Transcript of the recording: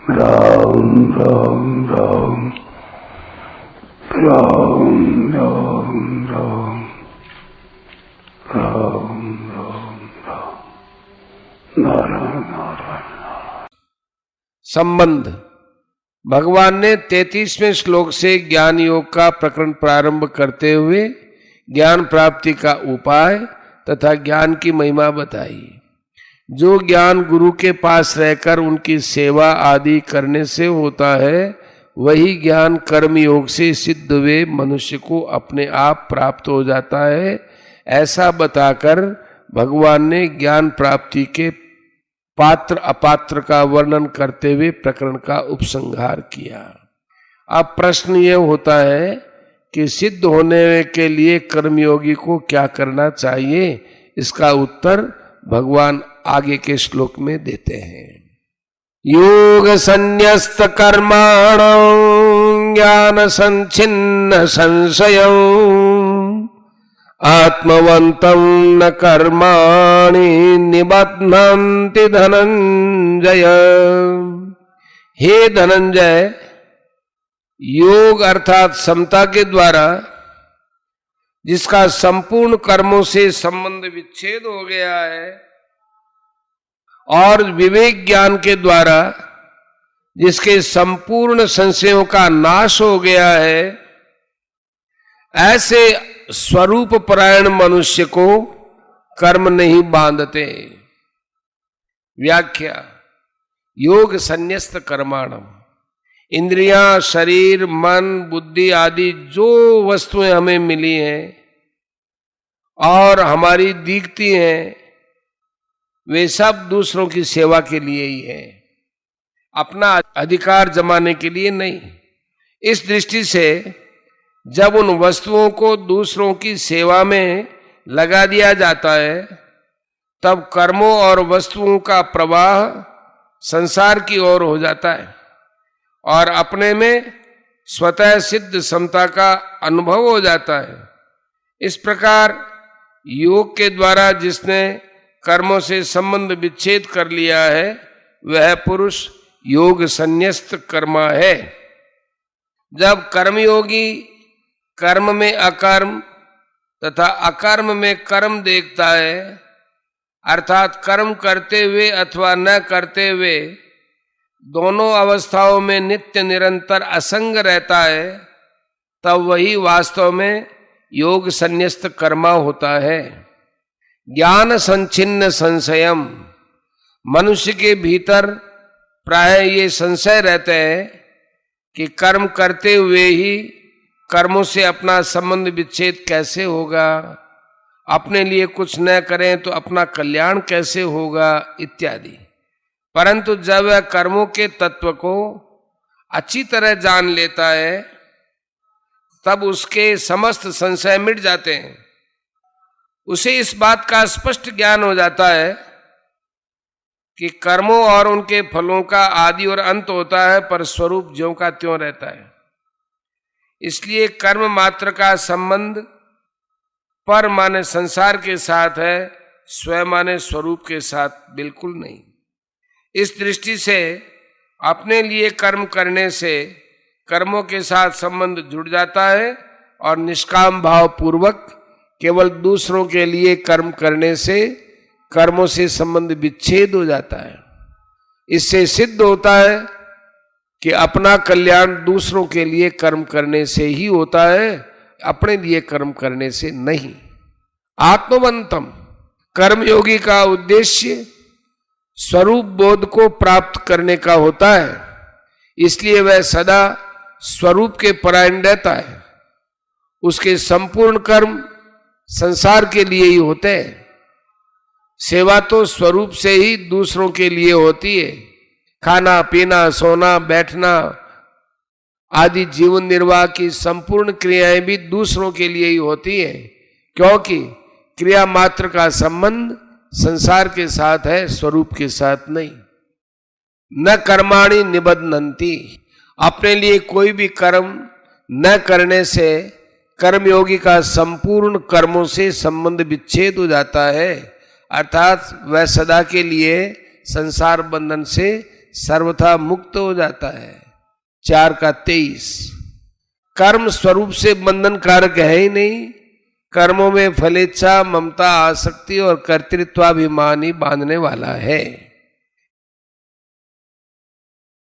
राम राम राम राम राम राम राम राम राम नारायण नारायण। संबंध। भगवान ने 33वें श्लोक से ज्ञान योग का प्रकरण प्रारंभ करते हुए ज्ञान प्राप्ति का उपाय तथा ज्ञान की महिमा बताई। जो ज्ञान गुरु के पास रहकर उनकी सेवा आदि करने से होता है, वही ज्ञान कर्म योग से सिद्ध हुए मनुष्य को अपने आप प्राप्त हो जाता है। ऐसा बताकर भगवान ने ज्ञान प्राप्ति के पात्र अपात्र का वर्णन करते हुए प्रकरण का उपसंहार किया। अब प्रश्न यह होता है कि सिद्ध होने के लिए कर्मयोगी को क्या करना चाहिए। इसका उत्तर भगवान आगे के श्लोक में देते हैं। योग संन्यस्त कर्माणं ज्ञान संचिन्न संशयं आत्मवन्तं न कर्माणि निबध्नन्ति धनंजय। हे धनंजय, योग अर्थात समता के द्वारा जिसका संपूर्ण कर्मों से संबंध विच्छेद हो गया है और विवेक ज्ञान के द्वारा जिसके संपूर्ण संशयों का नाश हो गया है, ऐसे स्वरूप परायण मनुष्य को कर्म नहीं बांधते। व्याख्या। योग संन्यस्त कर्माणम, इंद्रियां, शरीर, मन, बुद्धि आदि जो वस्तुएं हमें मिली हैं और हमारी दिखती हैं, वे सब दूसरों की सेवा के लिए ही है, अपना अधिकार जमाने के लिए नहीं। इस दृष्टि से जब उन वस्तुओं को दूसरों की सेवा में लगा दिया जाता है, तब कर्मों और वस्तुओं का प्रवाह संसार की ओर हो जाता है और अपने में स्वतः सिद्ध समता का अनुभव हो जाता है। इस प्रकार योग के द्वारा जिसने कर्मों से संबंध विच्छेद कर लिया है, वह पुरुष योग संन्यस्त कर्मा है। जब कर्मयोगी कर्म में अकर्म तथा अकर्म में कर्म देखता है, अर्थात कर्म करते हुए अथवा न करते हुए दोनों अवस्थाओं में नित्य निरंतर असंग रहता है, तब वही वास्तव में योग संन्यस्त कर्मा होता है। ज्ञान संचिन्न संशयम, मनुष्य के भीतर प्राय ये संशय रहते हैं कि कर्म करते हुए ही कर्मों से अपना संबंध विच्छेद कैसे होगा, अपने लिए कुछ न करें तो अपना कल्याण कैसे होगा इत्यादि। परंतु जब वह कर्मों के तत्व को अच्छी तरह जान लेता है, तब उसके समस्त संशय मिट जाते हैं। उसे इस बात का स्पष्ट ज्ञान हो जाता है कि कर्मों और उनके फलों का आदि और अंत होता है, पर स्वरूप ज्यों का त्यों रहता है। इसलिए कर्म मात्र का संबंध पर माने संसार के साथ है, स्वयं माने स्वरूप के साथ बिल्कुल नहीं। इस दृष्टि से अपने लिए कर्म करने से कर्मों के साथ संबंध जुड़ जाता है और निष्काम भाव पूर्वक केवल दूसरों के लिए कर्म करने से कर्मों से संबंध विच्छेद हो जाता है। इससे सिद्ध होता है कि अपना कल्याण दूसरों के लिए कर्म करने से ही होता है, अपने लिए कर्म करने से नहीं। आत्मवंतम, कर्मयोगी का उद्देश्य स्वरूप बोध को प्राप्त करने का होता है, इसलिए वह सदा स्वरूप के परायण रहता है। उसके संपूर्ण कर्म संसार के लिए ही होते हैं। सेवा तो स्वरूप से ही दूसरों के लिए होती है। खाना पीना, सोना, बैठना आदि जीवन निर्वाह की संपूर्ण क्रियाएं भी दूसरों के लिए ही होती हैं, क्योंकि क्रिया मात्र का संबंध संसार के साथ है, स्वरूप के साथ नहीं। न कर्माणि निबध्नन्ति, अपने लिए कोई भी कर्म न करने से कर्मयोगी का संपूर्ण कर्मों से संबंध विच्छेद हो जाता है, अर्थात वह सदा के लिए संसार बंधन से सर्वथा मुक्त हो जाता है। 4 का 23। कर्म स्वरूप से बंधन कारक है ही नहीं। कर्मों में फलेच्छा, ममता, आसक्ति और कर्तृत्वाभिमान ही बांधने वाला है।